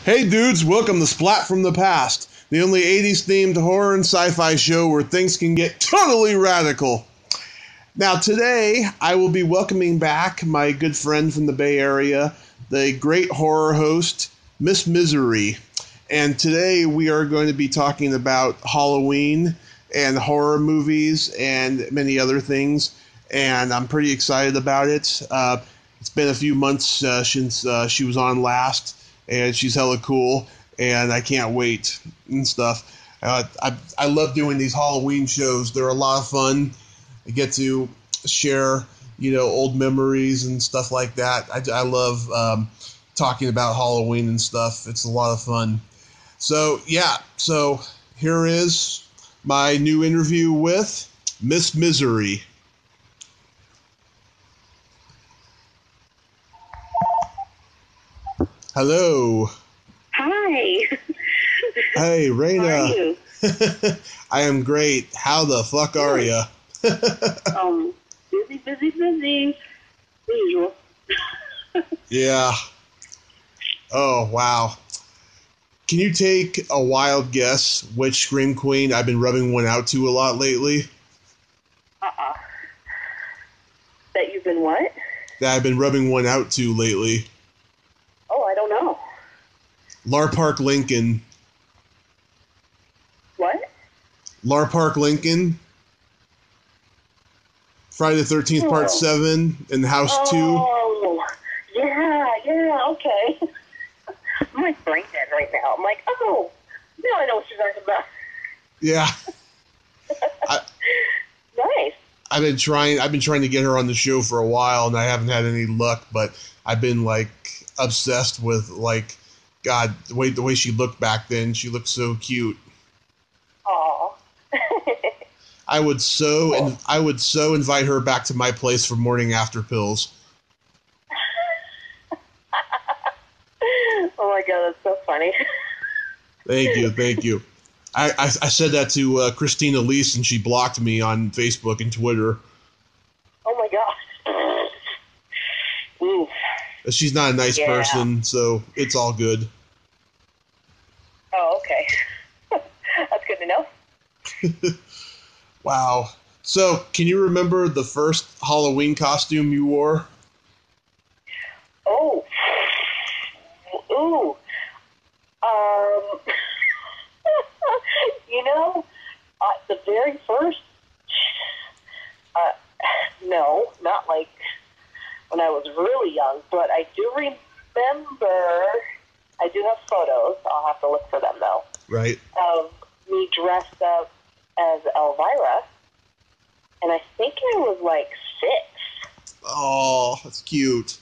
Hey dudes, welcome to Splat from the Past, the only 80s themed horror and sci-fi show where things can get totally radical. Now today, I will be welcoming back my good friend from the Bay Area, the great horror host, Miss Misery. And today we are going to be talking about Halloween and horror movies and many other things, and I'm pretty excited about it. It's been a few months since she was on last, and she's hella cool, and I can't wait and stuff. I love doing these Halloween shows. They're a lot of fun. I get to share, old memories and stuff like that. I love talking about Halloween and stuff. It's a lot of fun. So here is my new interview with Miss Misery. Hello. Hi. Hey, Raina. How are you? I am great. How the fuck are you? Busy. Usual. Yeah. Oh, wow. Can you take a wild guess which Scream Queen I've been rubbing one out to a lot lately? That you've been what? That I've been rubbing one out to lately. Oh, I don't know. Lar Park Lincoln. What? Lar Park Lincoln. Friday the 13th, Part 7, in the House 2. Oh, yeah, okay. I'm like brain dead right now. I'm like, oh, now I know what you're talking about. Yeah. Nice. I've been trying to get her on the show for a while, and I haven't had any luck, but I've been, obsessed with, God, the way she looked back then. She looked so cute. Aw. I would so invite her back to my place for morning after pills. Oh my God, that's so funny. Thank you. I said that to Christina Leese, and she blocked me on Facebook and Twitter. Oh my God. Ooh. She's not a nice person, so it's all good. Oh, okay. That's good to know. Wow. So, can you remember the first Halloween costume you wore? Oh. Ooh. The very first, no, not like when I was really young, but I do remember, I do have photos, I'll have to look for them though. Right. Of me dressed up as Elvira, and I think I was 6. Oh, that's cute.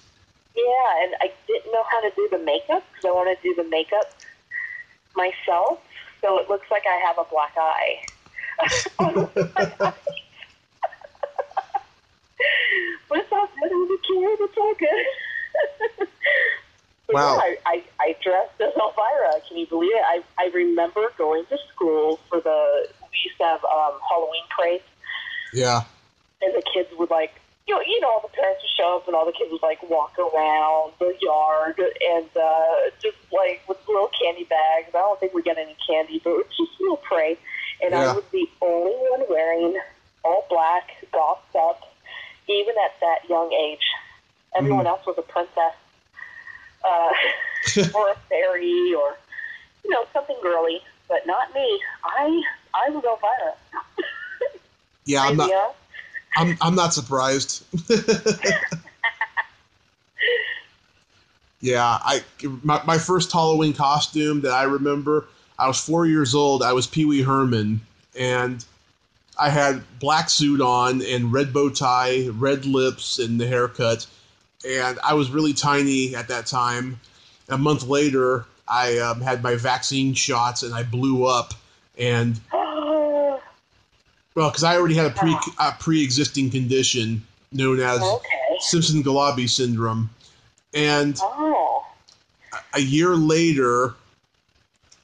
Yeah, and I didn't know how to do the makeup because I want to do the makeup myself, so it looks like I have a black eye. But it's all good. I'm a kid. It's all good. Wow. Yeah, I dressed as Elvira. Can you believe it? I remember going to school we used to have Halloween parades. Yeah. And the kids would all the parents would show up and all the kids would walk around the yard and just with little candy bags. I don't think we got any candy, but it was just a little parade. And I was the only one wearing all black, gossed up, even at that young age. Everyone else was a princess or a fairy or, something girly, but not me. I was Elvira. Yeah, I'm not surprised. Yeah, my first Halloween costume that I remember, I was 4 years old. I was Pee Wee Herman, and I had black suit on and red bow tie, red lips, and the haircut. And I was really tiny at that time. A month later, I had my vaccine shots, and I blew up. And well, because I already had a pre-existing condition known as Simpson-Galabi syndrome. And a year later,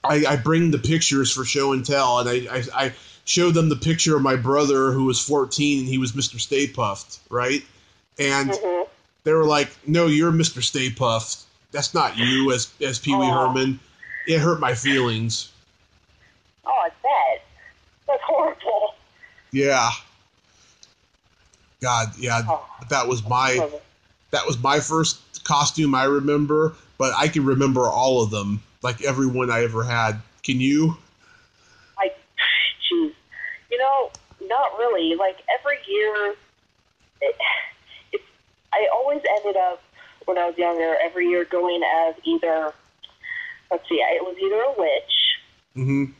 I bring the pictures for show and tell, and I showed them the picture of my brother who was 14, and he was Mr. Stay Puft, right? And they were like, no, you're Mr. Stay Puft. That's not you as Pee Wee Herman. It hurt my feelings. Oh, I bet. That's horrible. Yeah. God, yeah. Oh, That was my first costume I remember, but I can remember all of them, like every one I ever had. Can you? Geez. Not really. Like, every year, I always ended up, when I was younger, every year going as either, it was either a witch. Mm-hmm.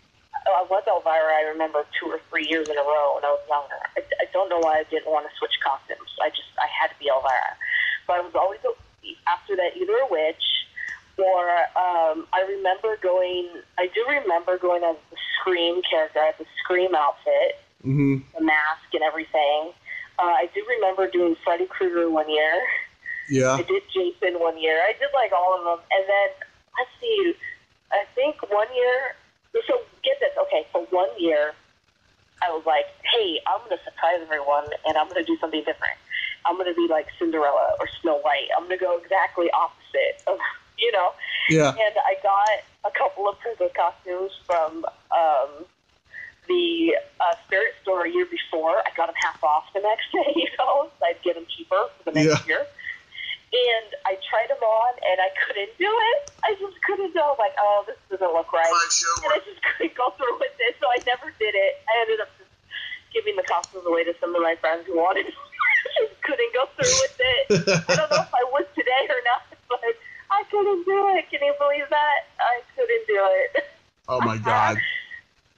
I was Elvira, I remember, 2 or 3 years in a row when I was younger. I don't know why I didn't want to switch costumes. I had to be Elvira. But I was always, after that, either a witch or I do remember going as the Scream character. I had the Scream outfit, Mm-hmm. the mask and everything. I do remember doing Freddy Krueger one year. Yeah. I did Jason one year. I did, like, all of them. And then, let's see, I think one year, so get this, okay, so one year, I was like, hey, I'm going to surprise everyone, and I'm going to do something different. I'm going to be like Cinderella or Snow White. I'm going to go exactly opposite of, Yeah. And I got a couple of princess costumes from the spirit store a year before. I got them half off the next day, so I'd get them cheaper for the next year. And I tried them on, and I couldn't do it. I just couldn't do it. I was like, oh, this doesn't look right. And I just couldn't go through with it, so I never did it. I ended up just giving the costumes away to some of my friends who wanted it. I just couldn't go through with it. I don't know if I would today or not, but I couldn't do it. Can you believe that? I couldn't do it. Oh, my God.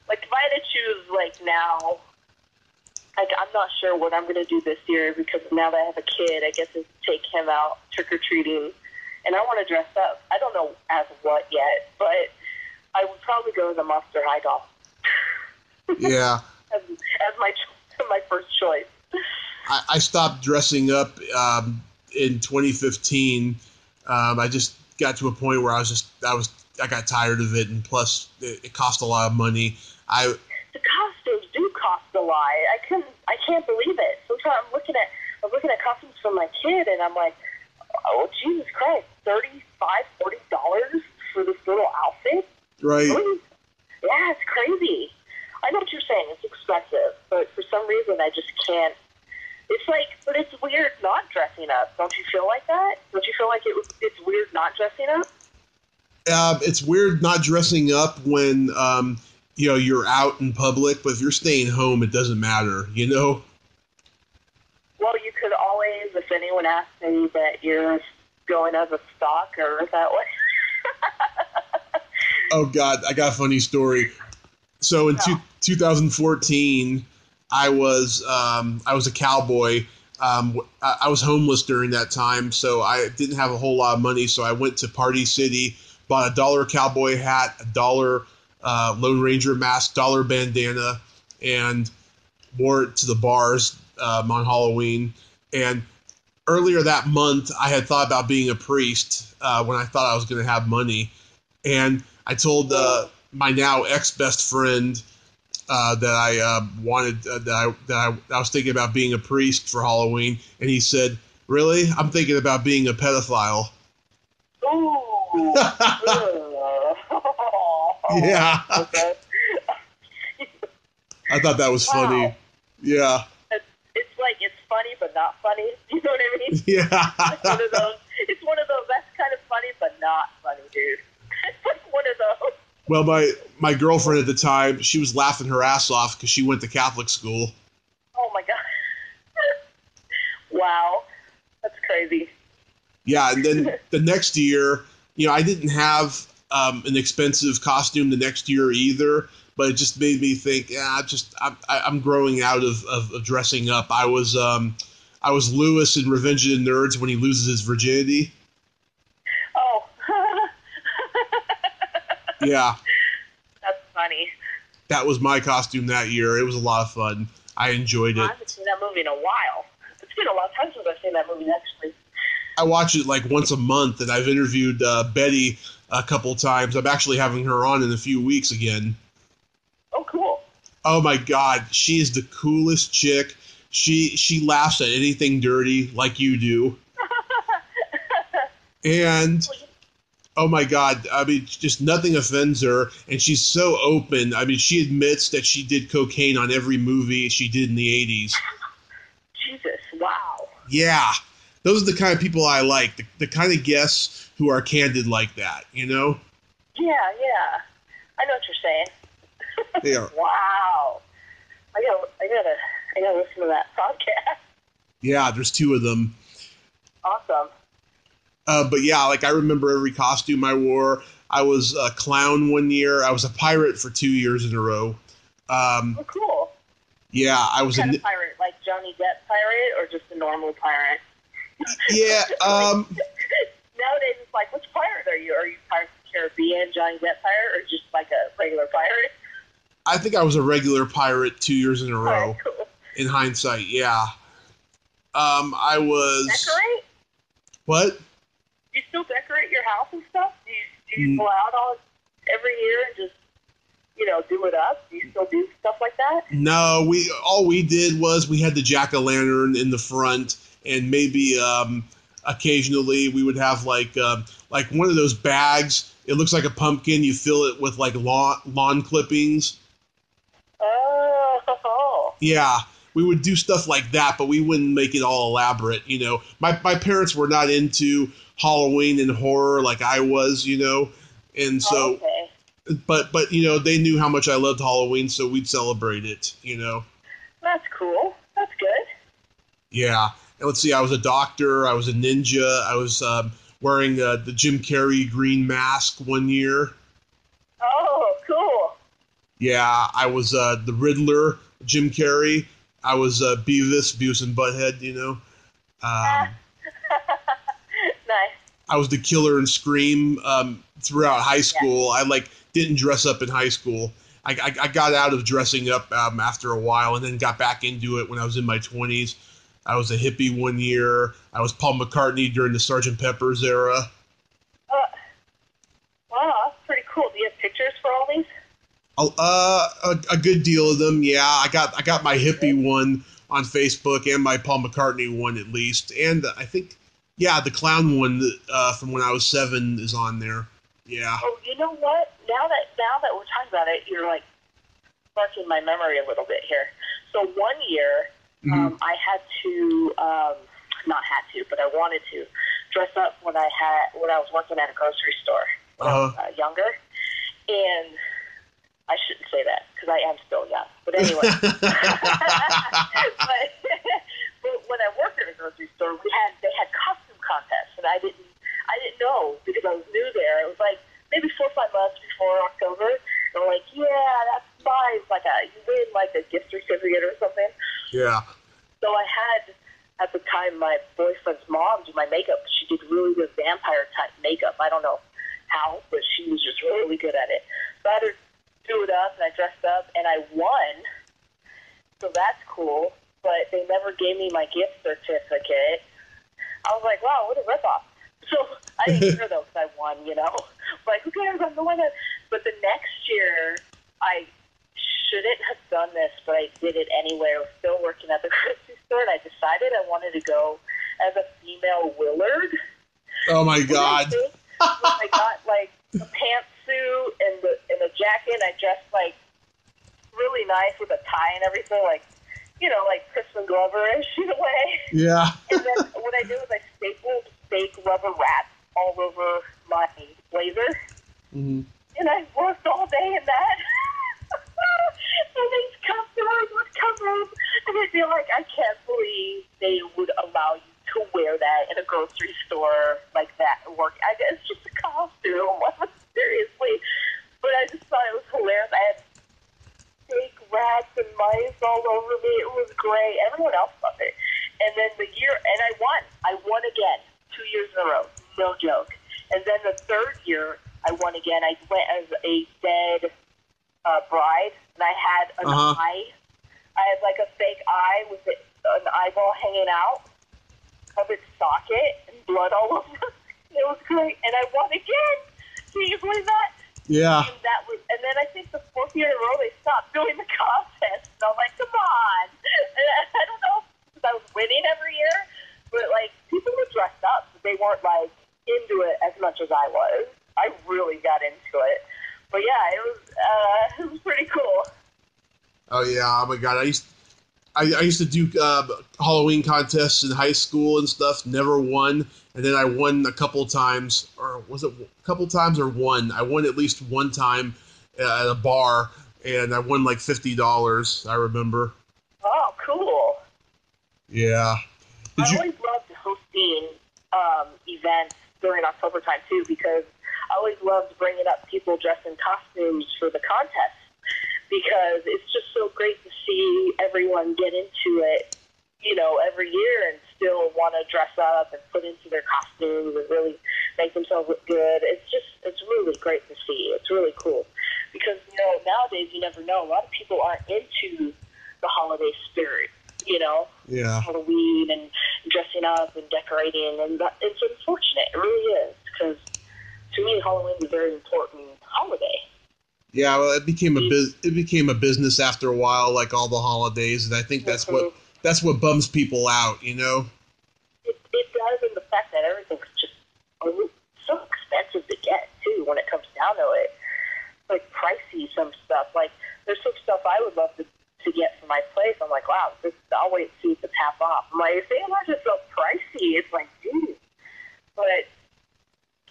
Like, if I had to choose, like, now, like, I'm not sure what I'm going to do this year because now that I have a kid, I get to take him out trick-or-treating, and I want to dress up. I don't know as what yet, but I would probably go as a Monster High doll. Yeah. as my first choice. I stopped dressing up in 2015. I just got to a point where I got tired of it, and plus it cost a lot of money. The costumes do cost a lot. I can't believe it. Sometimes I'm looking at costumes for my kid, and I'm like, oh Jesus Christ, $35-$40 for this little outfit? Right. Really? Yeah, it's crazy. I know what you're saying. It's expensive, but for some reason I just can't. It's like, but it's weird not dressing up. Don't you feel like that? Don't you feel like it's weird not dressing up? It's weird not dressing up when you're out in public, but if you're staying home, it doesn't matter, Well, you could always, if anyone asks me that you're going as a stalker that way. Oh God, I got a funny story. So in 2014, I was a cowboy. I was homeless during that time, so I didn't have a whole lot of money. So I went to Party City, bought a $1 cowboy hat, a $1 Lone Ranger mask, $1 bandana, and wore it to the bars on Halloween. And earlier that month, I had thought about being a priest when I thought I was going to have money, and I told my now ex-best friend that I wanted that I was thinking about being a priest for Halloween, and he said, "Really? I'm thinking about being a pedophile." Ooh. Yeah. Okay. I thought that was funny. Yeah. It's like it's funny but not funny. You know what I mean? Yeah. It's one of those. That's kind of funny but not funny, dude. It's like one of those. Well, my girlfriend at the time, she was laughing her ass off because she went to Catholic school. Oh my God. Wow. That's crazy. Yeah, and then the next year, I didn't have an expensive costume the next year either, but it just made me think, I'm growing out of dressing up. I was Lewis in Revenge of the Nerds when he loses his virginity. Oh. Yeah. That's funny. That was my costume that year. It was a lot of fun. I enjoyed it. I haven't seen that movie in a while. It's been a long time since I've seen that movie, actually. I watch it like once a month, and I've interviewed Betty a couple times. I'm actually having her on in a few weeks again. Oh, cool. Oh my God, she is the coolest chick. She laughs at anything dirty like you do. And Oh my God. I mean, just nothing offends her. And she's so open. I mean, she admits that she did cocaine on every movie she did in the 80s. Jesus, wow. Yeah. Those are the kind of people I like. The kind of guests who are candid like that, you know? Yeah, yeah. I know what you're saying. They are. Wow. I gotta listen to that podcast. Yeah, there's two of them. Awesome. But yeah, like I remember every costume I wore. I was a clown one year. I was a pirate for 2 years in a row. Oh, cool. Yeah, I was What kind of pirate? Like Johnny Depp pirate or just a normal pirate? Yeah. Nowadays it's like, which pirate are you? Are you Pirates of the Caribbean, Johnny Depp pirate, or just like a regular pirate? I think I was a regular pirate 2 years in a row. Alright, cool. In hindsight, yeah. I was. Decorate? What? Do you still decorate your house and stuff? Do you go out every year and just, do it up? Do you still do stuff like that? No, all we did was we had the jack-o'-lantern in the front, and maybe occasionally we would have like one of those bags. It looks like a pumpkin. You fill it with like lawn clippings. Oh. Yeah, we would do stuff like that, but we wouldn't make it all elaborate. My parents were not into Halloween and horror like I was, and so. Okay. But they knew how much I loved Halloween, so we'd celebrate it. That's cool. That's good. Yeah. And let's see, I was a doctor. I was a ninja. I was wearing the Jim Carrey green mask one year. Oh, cool. Yeah, I was the Riddler, Jim Carrey. I was Beavis and Butthead, Nice. I was the killer in Scream throughout high school. Yeah. I didn't dress up in high school. I got out of dressing up after a while and then got back into it when I was in my 20s. I was a hippie one year. I was Paul McCartney during the Sgt. Pepper's era. Wow, that's pretty cool. Do you have pictures for all these? A good deal of them, yeah. I got my hippie one on Facebook and my Paul McCartney one at least. And I think, yeah, the clown one from when I was 7 is on there. Yeah. Oh, you know what? Now that we're talking about it, you're like sparking my memory a little bit here. So one year, I had to, not had to, but I wanted to dress up when I was working at a grocery store when I was younger, and I shouldn't say that because I am still young. But anyway, but when I worked at a grocery store, they had costume contests, and I didn't know because I was new there. It was like maybe 4 or 5 months before October. They're like, yeah, that's nice. Like you win like a gift certificate or something. Yeah. So I had at the time my boyfriend's mom do my makeup. She did really good vampire type makeup. I don't know how, but she was just really good at it. So I had her do it up, and I dressed up, and I won. So that's cool. But they never gave me my gift certificate. I was like, wow, what a ripoff. So I didn't care though because I won, Like, who cares? I'm the winner. But the next year, I shouldn't have done this, but I did it anyway. I was still working at the grocery store, and I decided I wanted to go as a female Willard. Oh my God! I got like a pantsuit and a jacket. And I dressed like really nice with a tie and everything, like Crispin Glover-ish in a way. Yeah. And then what I did was I stapled fake rubber wrap all over my blazer, and I worked all day in that. And these customers would come in, and they'd be like, I can't believe they would allow you to wear that in a grocery store like that at work. I guess it's just a costume. Seriously. But I just thought it was hilarious. I had fake rats and mice all over me. It was great. Everyone else loved it. And then and I won. I won again 2 years in a row. No joke. And then the third year, I won again. I went as a dead bride, and I had an eye. I had like a fake eye with an eyeball hanging out of its socket and blood all over. It was great, and I won again. Can you believe that? Yeah. And then I think the 4th year in a row they stopped doing the contest. And I'm like, come on. And I don't know if I was winning every year, but like people were dressed up, but they weren't like into it as much as I was. I really got into it. But yeah, it was pretty cool. Oh yeah, oh my god, I used to do Halloween contests in high school and stuff. Never won, and then I won a couple times, or was it a couple times or one? I won at least one time at a bar, and I won like $50. I remember. Oh, cool. Yeah. I always loved hosting events during October time too, because I always loved bringing up people dressed in costumes for the contest, because it's just so great to see everyone get into it, you know, every year and still want to dress up and put into their costumes and really make themselves look good. It's really great to see. It's really cool, because, you know, nowadays you never know. A lot of people aren't into the holiday spirit, you know, yeah, Halloween and dressing up and decorating, and it's unfortunate. It really is, because to me, Halloween is a very important holiday. Yeah, well, it became a business after a while, like all the holidays, and I think that's what bums people out, you know. It does, and the fact that everything's just so expensive to get too when it comes down to it. Like pricey, some stuff. Like there's some stuff I would love to get for my place. I'm like, wow, I'll wait and see if it's half off. I'm like, if they are just so pricey, it's like, dude. But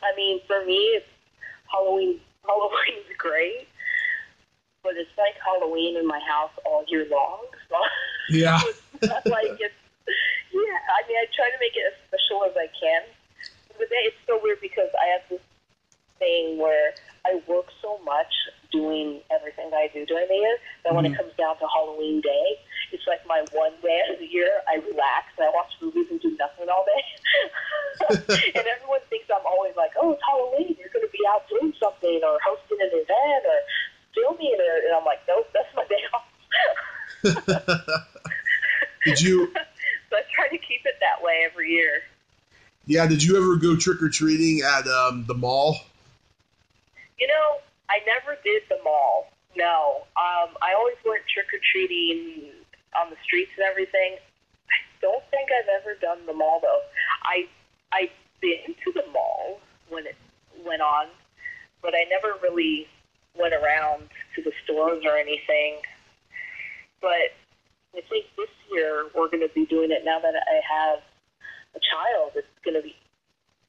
I mean, for me, it's Halloween's great. But it's like Halloween in my house all year long. So yeah. it's not like it's, yeah, I mean, I try to make it as special as I can. But it's so weird because I have this thing where I work so much doing everything that I do during the year that when it comes down to Halloween Day, it's like my one day of the year I relax and I watch movies and do nothing all day. And everyone thinks I'm always like, oh, it's Halloween, you're going to be out doing something or hosting an event or filming, and I'm like, nope, that's my day off. Did you? So I try to keep it that way every year. Yeah, did you ever go trick-or-treating at the mall? You know, I never did the mall. No. I always went trick-or-treating on the streets and everything. I don't think I've ever done the mall, though. I've been to the mall when it went on, but I never really went around to the stores or anything. But I think this year we're going to be doing it now that I have a child. It's going to be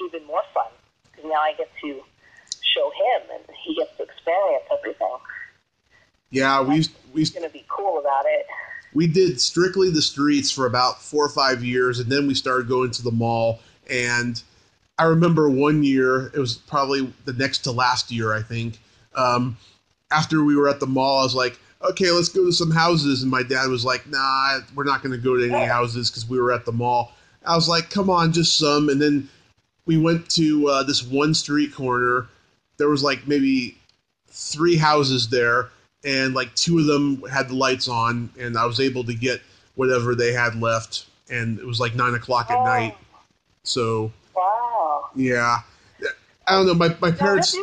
even more fun because now I get to show him and he gets to experience everything. Yeah, we going to be cool about it. We did strictly the streets for about 4 or 5 years, and then we started going to the mall. And I remember one year, it was probably the next to last year, I think. After we were at the mall, I was like, okay, let's go to some houses. And my dad was like, nah, we're not going to go to any houses because we were at the mall. I was like, come on, just some. And then we went to this one street corner. There was like maybe 3 houses there, and like 2 of them had the lights on, and I was able to get whatever they had left. And it was like 9 o'clock at night. So, wow. Yeah. I don't know. My parents...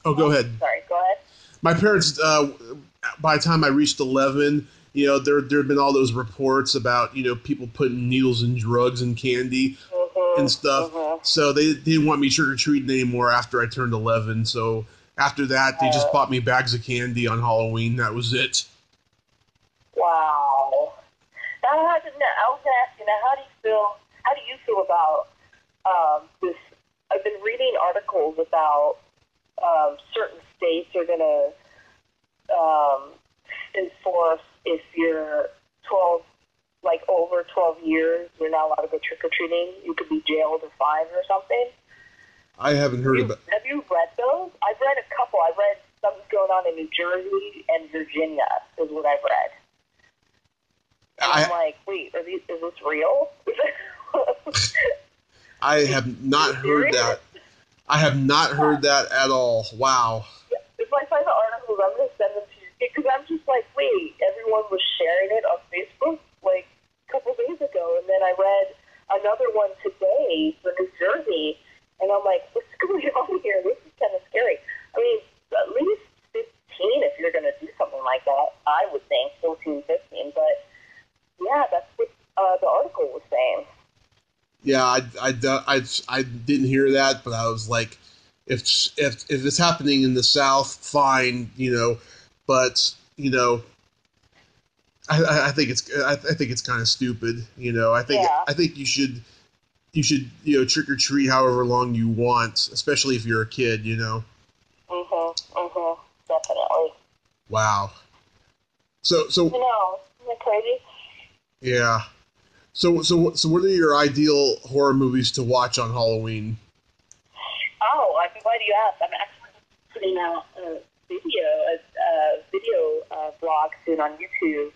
go ahead. Sorry, go ahead. My parents, by the time I reached 11, you know, there had been all those reports about, you know, people putting needles and drugs in candy and stuff. So they didn't want me trick-or-treating anymore after I turned 11. So after that, they just bought me bags of candy on Halloween. That was it. Wow. Now, I was going to ask you, now, how do you feel about this? I've been reading articles about certain states are going to enforce if you're 12, like over 12 years, you're not allowed to go trick-or-treating. You could be jailed or fined or something. I haven't heard about. Have you read those? I've read a couple. I've read something going on in New Jersey and Virginia is what I've read. And I'm like, wait, is this real? I have not heard that. I have not heard that at all. Wow. If I find the articles, I'm going to send them to you. Because I'm just like, wait, everyone was sharing it on Facebook like a couple days ago. And then I read another one today for New Jersey. And I'm like, what's going on here? This is kind of scary. I mean, at least 15 if you're going to do something like that, I would think, 14, 15. But, yeah, that's what the article was saying. Yeah, I didn't hear that, but I was like, If it's happening in the South, fine, but I think it's kind of stupid. I think you should trick or treat however long you want, especially if you're a kid. Definitely. Wow. So isn't that crazy? Yeah. So what are your ideal horror movies to watch on Halloween? Oh, I'm glad you asked. I'm actually putting out a video blog soon on YouTube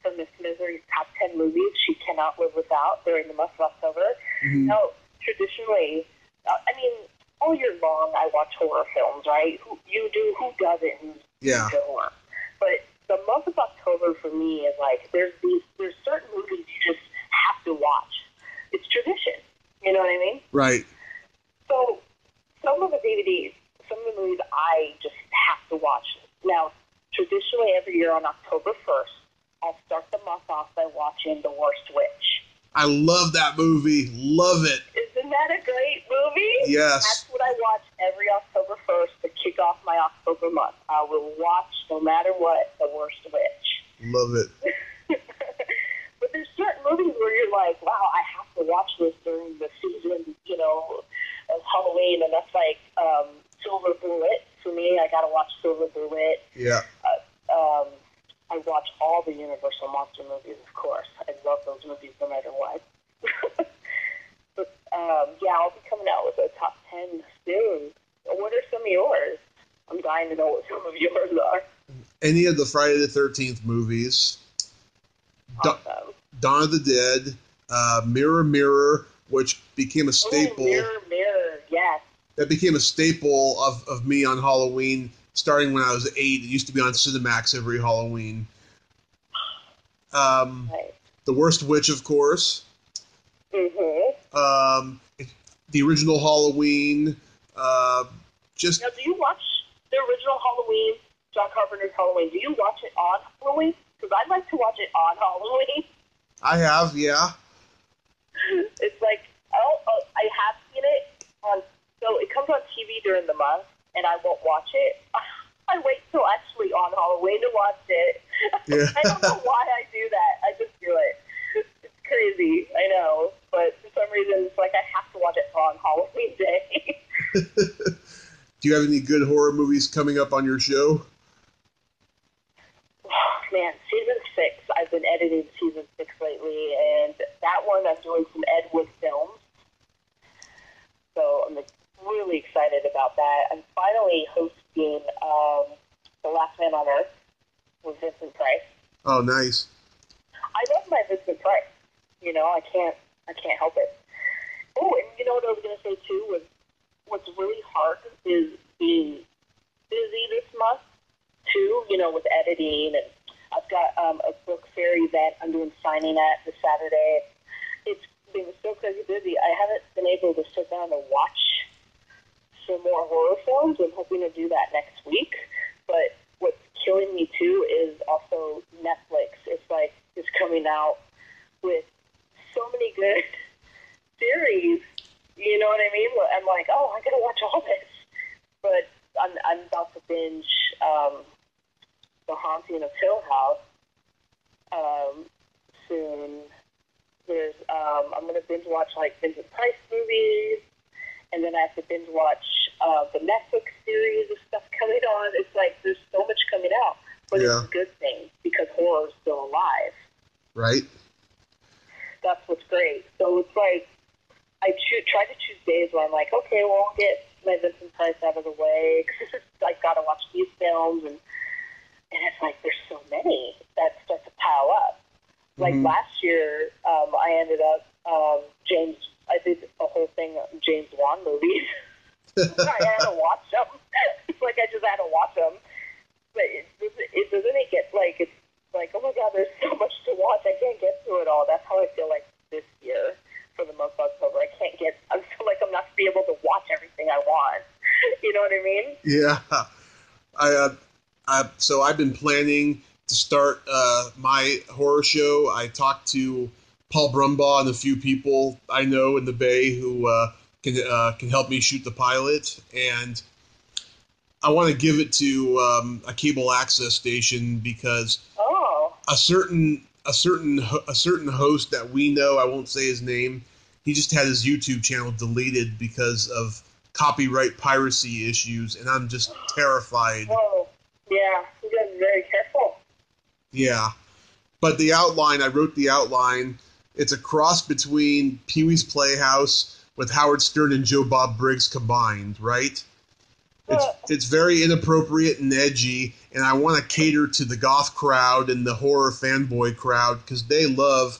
from Miss Misery's top 10 movies she cannot live without during the month of October. Mm-hmm. Now, traditionally, all year long I watch horror films, right? Who doesn't into horror? But the month of October for me is like there's certain movies you just have to watch. It's tradition. You know what I mean? Right. So some of the DVDs, some of the movies I just have to watch. Now, traditionally every year on October 1st, I'll start the month off by watching The Worst Witch. I love that movie. Love it. Isn't that a great movie? Yes. That's what I watch every October 1st to kick off my October month. I will watch, no matter what, The Worst Witch. Love it. But there's certain movies where you're like, wow, I have to watch this during the season, of Halloween, and that's like Silver Bullet. For me, I got to watch Silver Bullet. Yeah. I watch all the Universal Monster movies, of course. I love those movies no matter what. But, I'll be coming out with a top 10 soon. What are some of yours? I'm dying to know what some of yours are. Any of the Friday the 13th movies. Awesome. Dawn of the Dead, Mirror, Mirror, which became a staple. Mirror, Mirror, yes. That became a staple of me on Halloween, starting when I was 8. It used to be on Cinemax every Halloween. Right. The Worst Witch, of course. Mm-hmm. The original Halloween. Now, do you watch the original Halloween, John Carpenter's Halloween? Do you watch it on Halloween? Because I'd like to watch it on Halloween. I have, yeah. It's like, I have seen it on, so it comes on TV during the month, and I won't watch it. I wait till actually on Halloween to watch it. Yeah. I don't know why I do that. I just do it. It's crazy, I know. But for some reason, it's like I have to watch it on Halloween day. Do you have any good horror movies coming up on your show? Man, season 6. I've been editing season 6 lately, and that one I'm doing some Ed Wood films. So I'm really excited about that. I'm finally hosting The Last Man on Earth with Vincent Price. Oh, nice. I love my Vincent Price. I can't help it. Oh, and you know what I was going to say too was what's really hard is being busy this month too. With editing, and I've got a book fair event I'm doing signing at this Saturday. It's been so crazy busy. I haven't been able to sit down and watch some more horror films. I'm hoping to do that next week. But what's killing me too is also Netflix. It's coming out with so many good series. You know what I mean? I'm like, oh, I gotta watch all this. But I'm about to binge The Haunting of Hill House soon. There's I'm gonna binge watch like Vincent Price movies, and then I have to binge watch the Netflix series of stuff coming on. It's like there's so much coming out, but it's a good thing because horror is still alive. Right. That's what's great. So it's like I try to choose days where I'm like, okay, well, I'll get my Vincent Price out of the way because I've got to watch these films, and it's like there's so many that start to pile up. Like last year, I ended up I did a whole thing on James Wan movies. I had to watch them. It's like I just had to watch them. But it doesn't get like it's like, oh my God, there's so much to watch. I can't get to it all. That's how I feel like this year for the month of October. I feel like I'm not going to be able to watch everything I want. You know what I mean? Yeah. So I've been planning to start my horror show. I talked to Paul Brumbaugh and a few people I know in the Bay who can help me shoot the pilot, and I want to give it to a cable access station because a certain host that we know, I won't say his name, he just had his YouTube channel deleted because of copyright piracy issues, and I'm just terrified. Oh, yeah, you got to be very careful. Yeah, but the outline, I wrote the outline. It's a cross between Pee-wee's Playhouse with Howard Stern and Joe Bob Briggs combined, right? It's very inappropriate and edgy, and I want to cater to the goth crowd and the horror fanboy crowd because they love,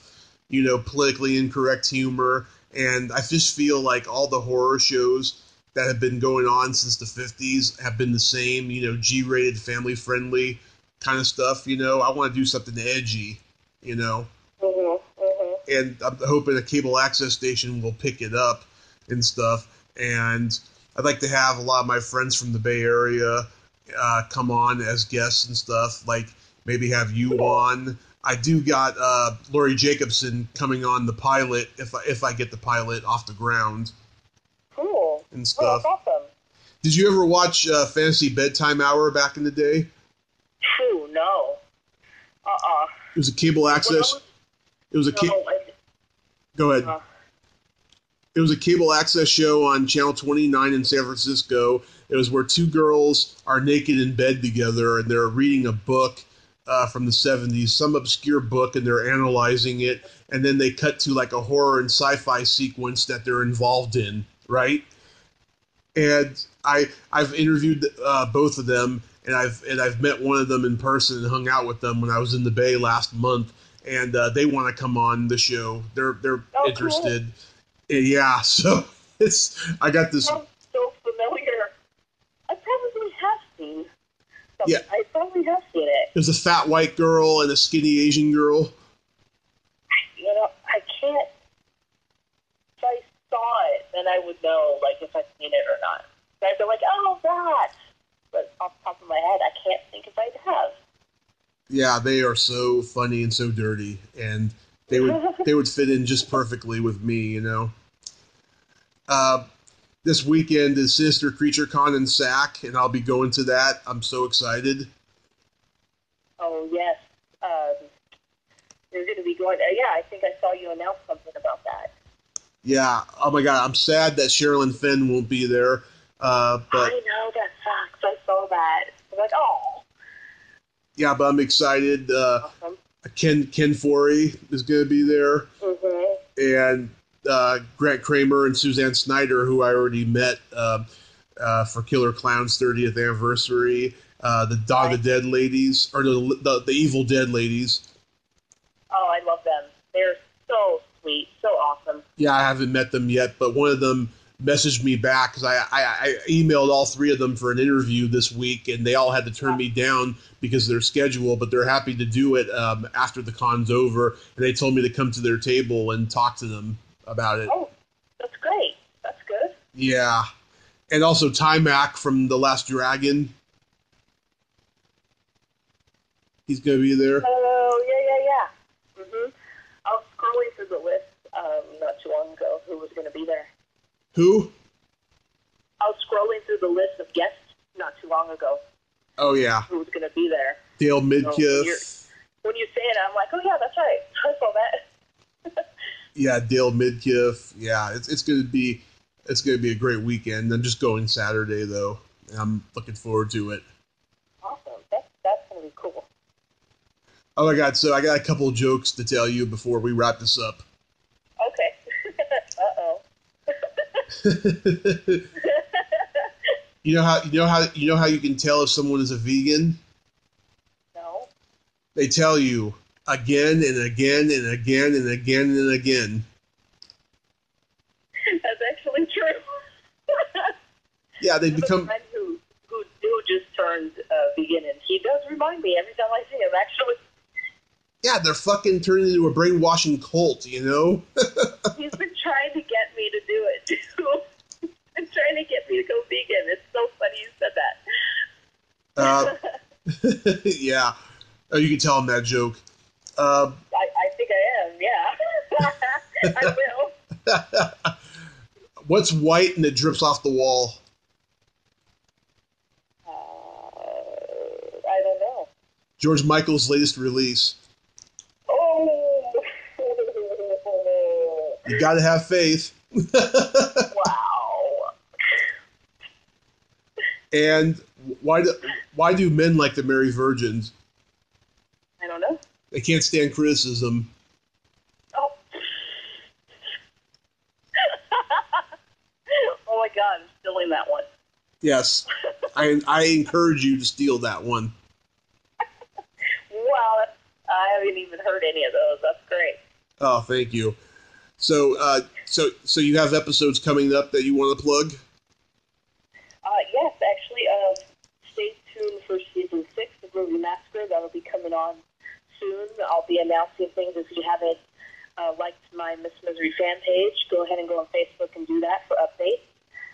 politically incorrect humor, and I just feel like all the horror shows that have been going on since the 50s have been the same, G-rated, family-friendly kind of stuff, I want to do something edgy, and I'm hoping a cable access station will pick it up and stuff, and I'd like to have a lot of my friends from the Bay Area come on as guests and stuff, like maybe have you on. I do got Lori Jacobson coming on the pilot if I get the pilot off the ground. Cool. And stuff. Oh, that's awesome. Did you ever watch Fantasy Bedtime Hour back in the day? True, no. It was a cable access. Go ahead. It was a cable access show on Channel 29 in San Francisco. It was where two girls are naked in bed together, and they're reading a book from the 70s, some obscure book, and they're analyzing it, and then they cut to like a horror and sci-fi sequence that they're involved in, right? And I've interviewed both of them, and I've met one of them in person and hung out with them when I was in the Bay last month, and they want to come on the show. They're interested. Cool. Yeah, so I got this. Sounds so familiar. I probably have seen something. Yeah. I probably have seen it. There's a fat white girl and a skinny Asian girl. I can't. If I saw it, then I would know, like, if I've seen it or not. I'd be like, oh, that. But off the top of my head, I can't think if I have. Yeah, they are so funny and so dirty, and they would fit in just perfectly with me, This weekend is Sinister Creature Con in Sac, and I'll be going to that. I'm so excited. Oh, yes. You're going to be going. Yeah, I think I saw you announce something about that. Yeah. Oh, my God. I'm sad that Sherilyn Fenn won't be there. But I know, that sucks. I saw that. I'm like, oh. Yeah, but I'm excited. Awesome. Ken Forey is going to be there. Mm-hmm. And Grant Kramer and Suzanne Snyder, who I already met for Killer Clown's 30th anniversary. The Dawn of the Dead ladies, or the Evil Dead ladies. Oh, I love them. They're so sweet, so awesome. Yeah, I haven't met them yet, but one of them messaged me back because I emailed all three of them for an interview this week, and they all had to turn me down because of their schedule, but they're happy to do it after the con's over, and they told me to come to their table and talk to them about it. Oh, that's great. That's good. Yeah. And also Timac from The Last Dragon. He's going to be there. Oh, yeah. Mm-hmm. I was scrolling through the list not too long ago who was going to be there. Who? I was scrolling through the list of guests not too long ago. Oh, yeah. Who was going to be there. Dale Midkiff. So when you say it, I'm like, oh, yeah, that's right. I saw that. Yeah, Dale Midkiff. Yeah, it's going to be a great weekend. I'm just going Saturday, though. I'm looking forward to it. Awesome. That's going to be cool. Oh, my God. So I got a couple jokes to tell you before we wrap this up. Okay. Uh-oh. You know how you can tell if someone is a vegan? No. They tell you again and again and again and again and again. That's actually true. Yeah, they become. A friend who just turned vegan, and he does remind me every time I see him. Actually. Yeah, they're fucking turning into a brainwashing cult, He's been trying to get me to do it, too. He's been trying to get me to go vegan. It's so funny you said that. Yeah. Oh, you can tell him that joke. I think I am, yeah. I will. What's white and it drips off the wall? I don't know. George Michael's latest release. Oh! You gotta have faith. Wow. And why do men like to marry virgins? I don't know. They can't stand criticism. Oh. Oh my God, I'm stealing that one. Yes. I encourage you to steal that one. Wow, I haven't even heard any of those. That's great. Oh, thank you. So you have episodes coming up that you want to plug? Yes, actually, stay tuned for season 6 of Movie Massacre. That'll be coming on soon. I'll be announcing things. If you haven't liked my Miss Misery fan page, go ahead and go on Facebook and do that for updates.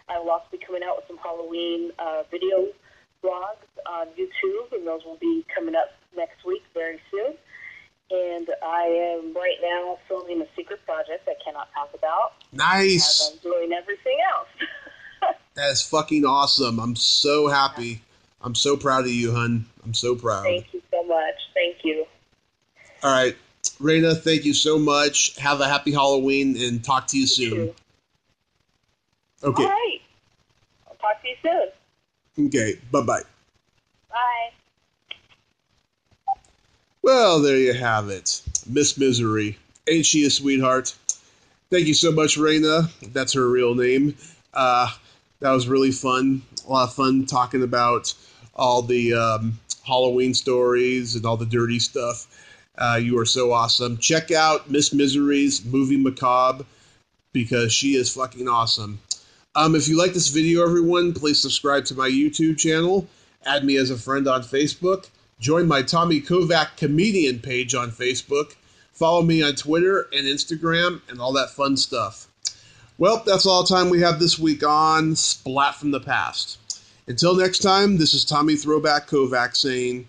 I will also be coming out with some Halloween video vlogs on YouTube, and those will be coming up next week very soon. And I am right now filming a secret project I cannot talk about. Nice. As I'm doing everything else. That is fucking awesome. I'm so happy. I'm so proud of you, hun. I'm so proud. Thank you so much. Thank you. All right. Raina, thank you so much. Have a happy Halloween and talk to you soon. Too. Okay. All right. I'll talk to you soon. Okay. Bye-bye. Bye. Well, there you have it. Miss Misery. Ain't she a sweetheart? Thank you so much, Raina. That's her real name. That was really fun. A lot of fun talking about all the Halloween stories and all the dirty stuff. You are so awesome. Check out Miss Misery's Movie Macabre because she is fucking awesome. If you like this video, everyone, please subscribe to my YouTube channel. Add me as a friend on Facebook. Join my Tommy Kovac comedian page on Facebook. Follow me on Twitter and Instagram and all that fun stuff. Well, that's all the time we have this week on Splat from the Past. Until next time, this is Tommy Throwback Kovac saying,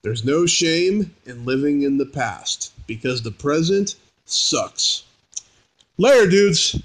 there's no shame in living in the past because the present sucks. Later, dudes.